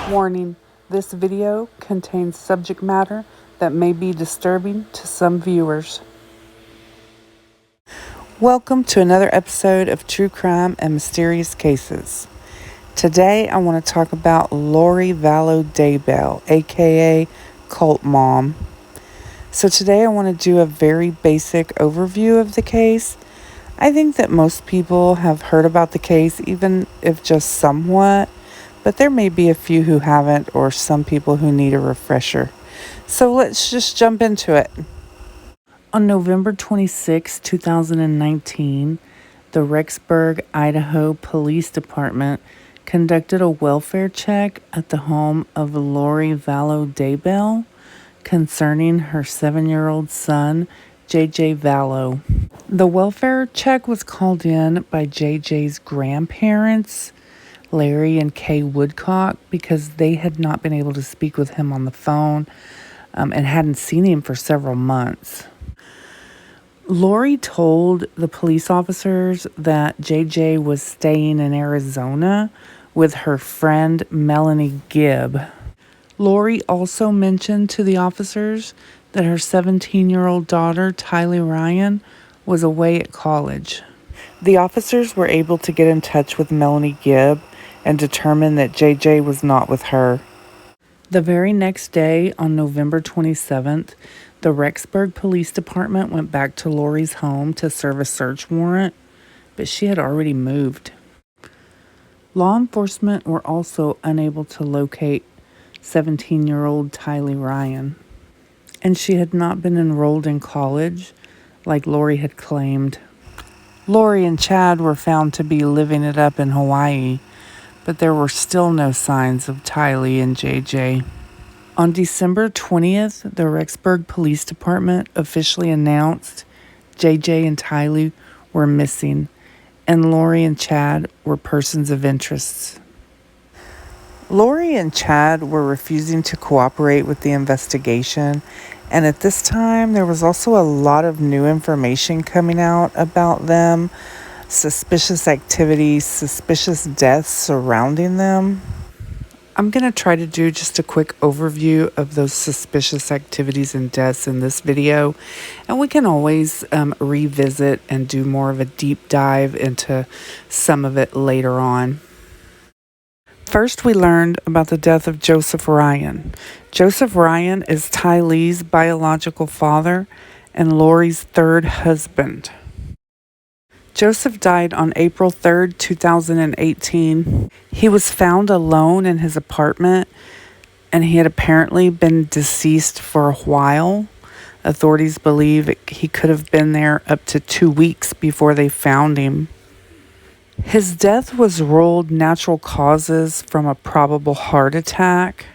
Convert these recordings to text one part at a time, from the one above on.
Warning, this video contains subject matter that may be disturbing to some viewers. Welcome to another episode of True Crime and Mysterious Cases. Today I want to talk about Lori Vallow Daybell, aka Cult Mom. So today I want to do a very basic overview of the case. I think that most people have heard about the case, even if just somewhat, but there may be a few who haven't or some people who need a refresher. So let's just jump into it. On November 26, 2019, the Rexburg, Idaho Police Department conducted a welfare check at the home of Lori Vallow Daybell concerning her 7-year-old son, JJ Vallow. The welfare check was called in by JJ's grandparents, Larry and Kay Woodcock, because they had not been able to speak with him on the phone and hadn't seen him for several months. Lori told the police officers that JJ was staying in Arizona with her friend Melanie Gibb. Lori also mentioned to the officers that her 17-year-old daughter, Tylee Ryan, was away at college. The officers were able to get in touch with Melanie Gibb and determine that JJ was not with her. The very next day, on November 27th, the Rexburg Police Department went back to Lori's home to serve a search warrant, but she had already moved. Law enforcement were also unable to locate 17-year-old Tylee Ryan, and she had not been enrolled in college like Lori had claimed. Lori and Chad were found to be living it up in Hawaii, but there were still no signs of Tylee and JJ. On December 20th, the Rexburg Police Department officially announced JJ and Tylee were missing, and Lori and Chad were persons of interest. Lori and Chad were refusing to cooperate with the investigation, and at this time there was also a lot of new information coming out about them, suspicious activities, suspicious deaths surrounding them. I'm going to try to do just a quick overview of those suspicious activities and deaths in this video, and we can always revisit and do more of a deep dive into some of it later on. First, we learned about the death of Joseph Ryan. Joseph Ryan is Tylee's biological father and Lori's third husband. Joseph died on April 3rd, 2018. He was found alone in his apartment, and he had apparently been deceased for a while. Authorities believe he could have been there up to 2 weeks before they found him. His death was ruled natural causes from a probable heart attack.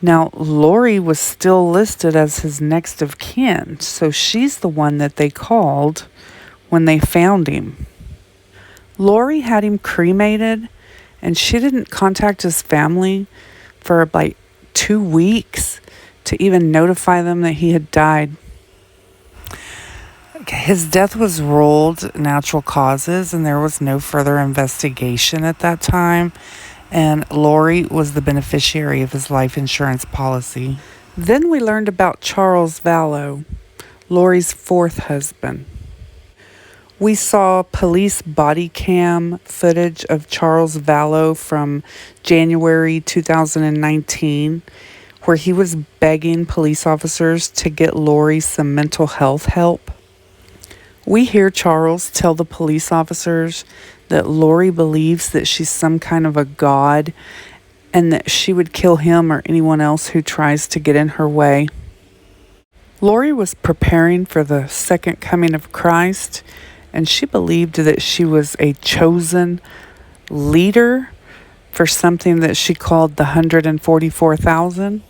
Now, Lori was still listed as his next of kin, so she's the one that they called when they found him. Lori had him cremated, and she didn't contact his family for like 2 weeks to even notify them that he had died. His death was ruled natural causes, and there was no further investigation at that time, and Lori was the beneficiary of his life insurance policy. Then we learned about Charles Vallow, Lori's fourth husband. We saw police body cam footage of Charles Vallow from January 2019, where he was begging police officers to get Lori some mental health help. We hear Charles tell the police officers that Lori believes that she's some kind of a god and that she would kill him or anyone else who tries to get in her way. Lori was preparing for the second coming of Christ, and she believed that she was a chosen leader for something that she called the 144,000.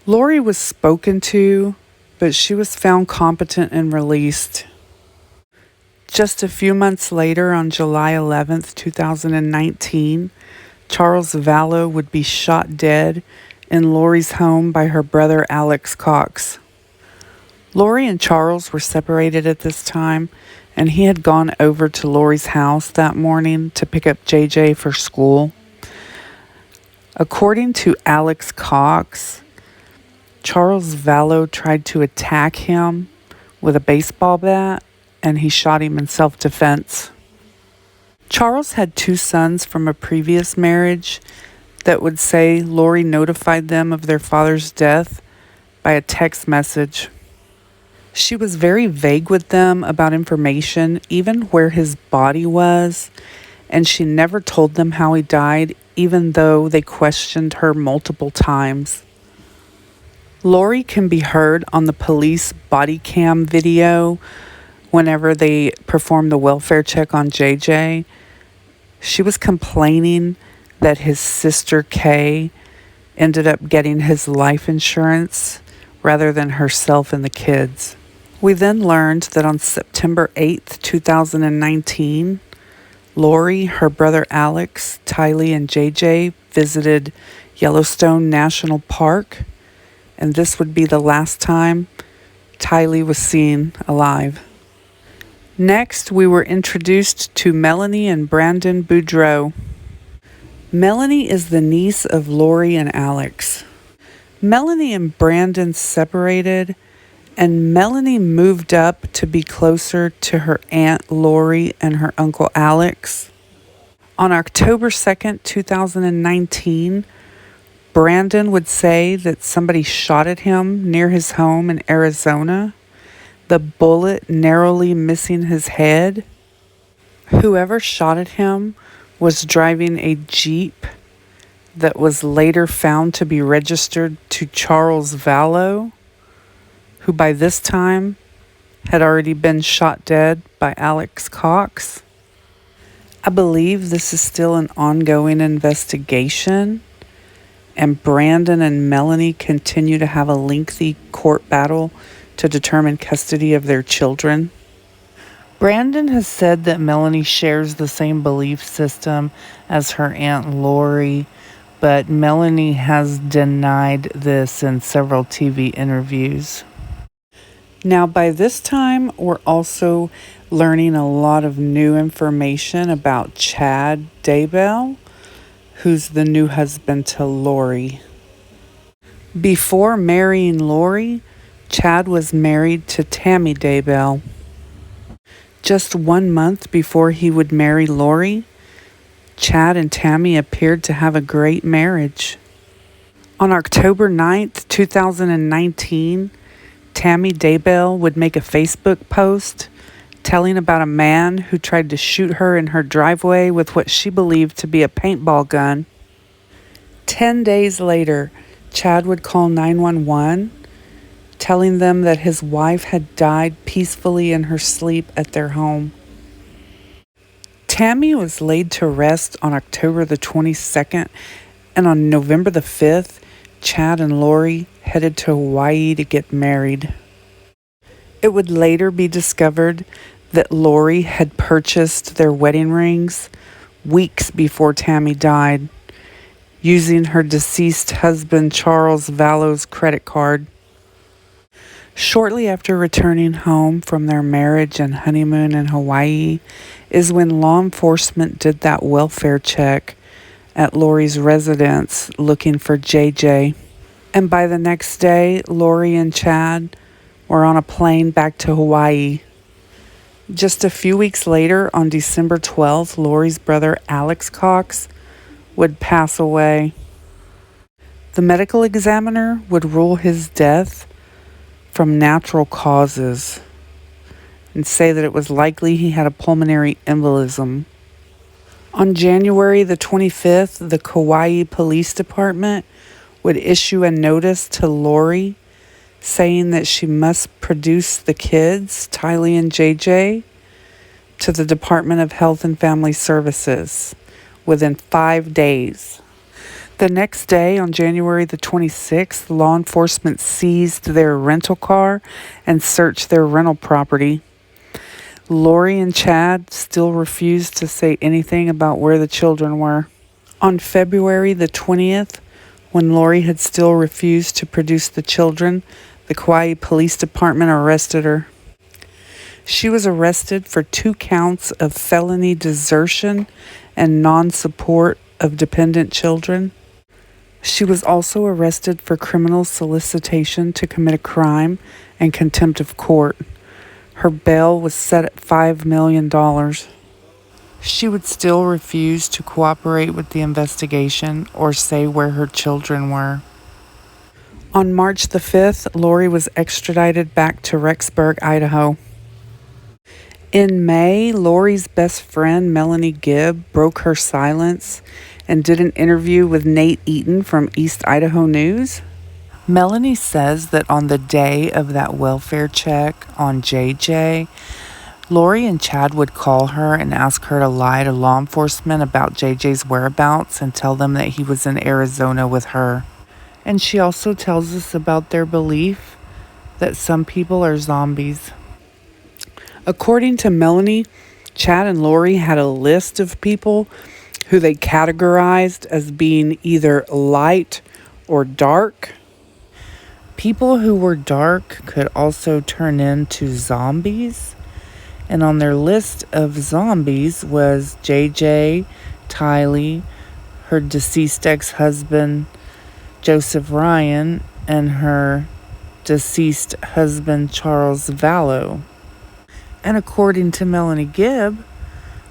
Lori was spoken to, but she was found competent and released. Just a few months later, on July 11th, 2019, Charles Vallow would be shot dead in Lori's home by her brother Alex Cox. Lori and Charles were separated at this time, and he had gone over to Lori's house that morning to pick up JJ for school. According to Alex Cox, Charles Vallow tried to attack him with a baseball bat, and he shot him in self-defense. Charles had 2 sons from a previous marriage that would say Lori notified them of their father's death by a text message. She was very vague with them about information, even where his body was, and she never told them how he died, even though they questioned her multiple times. Lori can be heard on the police body cam video whenever they performed the welfare check on JJ. She was complaining that his sister Kay ended up getting his life insurance rather than herself and the kids. We then learned that on September 8th, 2019, Lori, her brother Alex, Tylee, and JJ visited Yellowstone National Park, and this would be the last time Tylee was seen alive. Next, we were introduced to Melanie and Brandon Boudreaux. Melanie is the niece of Lori and Alex. Melanie and Brandon separated, and Melanie moved up to be closer to her Aunt Lori and her Uncle Alex. On October 2nd, 2019, Brandon would say that somebody shot at him near his home in Arizona, the bullet narrowly missing his head. Whoever shot at him was driving a Jeep that was later found to be registered to Charles Vallow, who by this time had already been shot dead by Alex Cox. I believe this is still an ongoing investigation, and Brandon and Melanie continue to have a lengthy court battle to determine custody of their children. Brandon has said that Melanie shares the same belief system as her Aunt Lori, but Melanie has denied this in several TV interviews. Now, by this time, we're also learning a lot of new information about Chad Daybell, who's the new husband to Lori. Before marrying Lori, Chad was married to Tammys Death. Just 1 month before he would marry Lori, Chad and Tammy appeared to have a great marriage. On October 9th, 2019, Tammys Death would make a Facebook post telling about a man who tried to shoot her in her driveway with what she believed to be a paintball gun. 10 days later, Chad would call 911, telling them that his wife had died peacefully in her sleep at their home. Tammy was laid to rest on October the 22nd, and on November the 5th, Chad and Lori headed to Hawaii to get married. It would later be discovered that Lori had purchased their wedding rings weeks before Tammy died, using her deceased husband Charles Vallow's credit card. Shortly after returning home from their marriage and honeymoon in Hawaii is when law enforcement did that welfare check at Lori's residence looking for JJ. And by the next day, Lori and Chad were on a plane back to Hawaii. Just a few weeks later, on December 12th, Lori's brother Alex Cox would pass away. The medical examiner would rule his death from natural causes and say that it was likely he had a pulmonary embolism. On January the 25th, the Kauai Police Department would issue a notice to Lori saying that she must produce the kids, Tylee and JJ, to the Department of Health and Family Services within 5 days. The next day, on January the 26th, law enforcement seized their rental car and searched their rental property. Lori and Chad still refused to say anything about where the children were. On February the 20th, when Lori had still refused to produce the children, the Kauai Police Department arrested her. She was arrested for 2 counts of felony desertion and non-support of dependent children. She was also arrested for criminal solicitation to commit a crime and contempt of court. Her bail was set at $5 million. She would still refuse to cooperate with the investigation or say where her children were. On March the 5th, Lori was extradited back to Rexburg, Idaho. In May, Lori's best friend, Melanie Gibb, broke her silence and did an interview with Nate Eaton from East Idaho News. Melanie says that on the day of that welfare check on JJ, Lori and Chad would call her and ask her to lie to law enforcement about JJ's whereabouts and tell them that he was in Arizona with her. And she also tells us about their belief that some people are zombies. According to Melanie, Chad and Lori had a list of people who they categorized as being either light or dark. People who were dark could also turn into zombies. And on their list of zombies was JJ, Tylee, her deceased ex-husband, Joseph Ryan, and her deceased husband, Charles Vallow. And according to Melanie Gibb,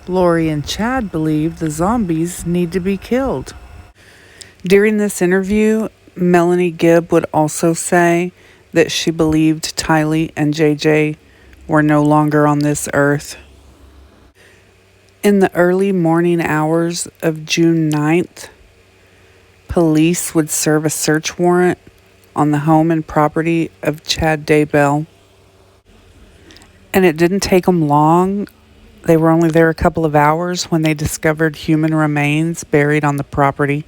Lori and Chad believe the zombies need to be killed. During this interview, Melanie Gibb would also say that she believed Tylee and JJ were no longer on this earth. In the early morning hours of June 9th, police would serve a search warrant on the home and property of Chad Daybell. And it didn't take them long. They were only there a couple of hours when they discovered human remains buried on the property.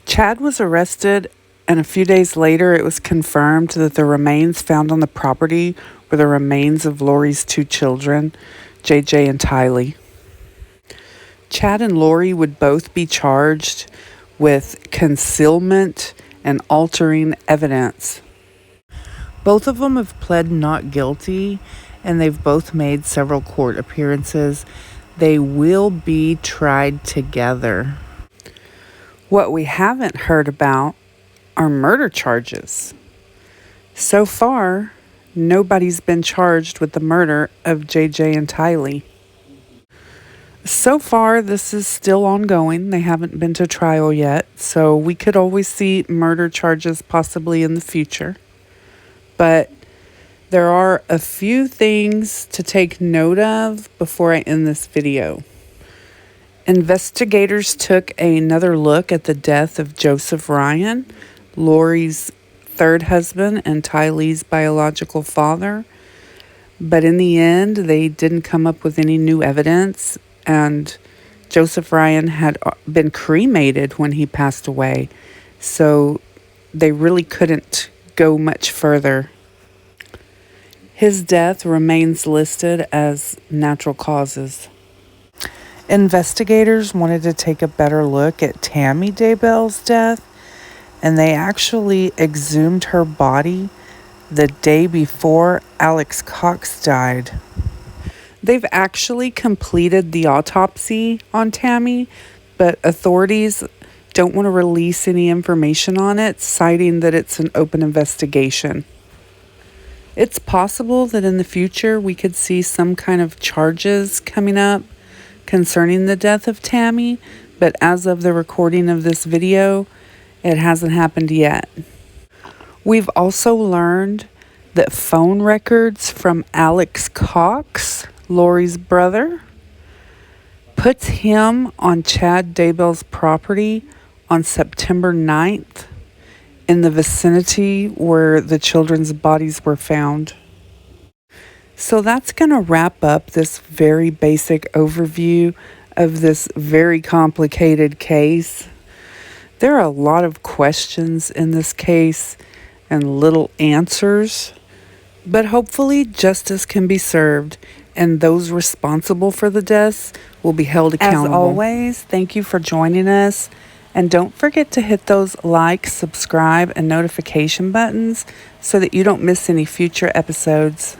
Chad was arrested, and a few days later it was confirmed that the remains found on the property were the remains of Lori's two children, JJ and Tylee. Chad and Lori would both be charged with concealment and altering evidence. Both of them have pled not guilty, and they've both made several court appearances. They will be tried together. What we haven't heard about are murder charges. So far, nobody's been charged with the murder of JJ and Tylee. So far, this is still ongoing. They haven't been to trial yet, so we could always see murder charges possibly in the future. But there are a few things to take note of before I end this video. Investigators took another look at the death of Joseph Ryan, Lori's third husband and Tylee's biological father. But in the end, they didn't come up with any new evidence, and Joseph Ryan had been cremated when he passed away, so they really couldn't go much further. His death remains listed as natural causes. Investigators wanted to take a better look at Tammys Death's death, and they actually exhumed her body the day before Alex Cox died. They've actually completed the autopsy on Tammy, but authorities don't want to release any information on it, citing that it's an open investigation. It's possible that in the future we could see some kind of charges coming up concerning the death of Tammy, but as of the recording of this video, it hasn't happened yet. We've also learned that phone records from Alex Cox, Lori's brother, puts him on Chad Daybell's property on September 9th in the vicinity where the children's bodies were found. So that's going to wrap up this very basic overview of this very complicated case. There are a lot of questions in this case and little answers, but hopefully justice can be served and those responsible for the deaths will be held accountable. As always, thank you for joining us, and don't forget to hit those like, subscribe, and notification buttons so that you don't miss any future episodes.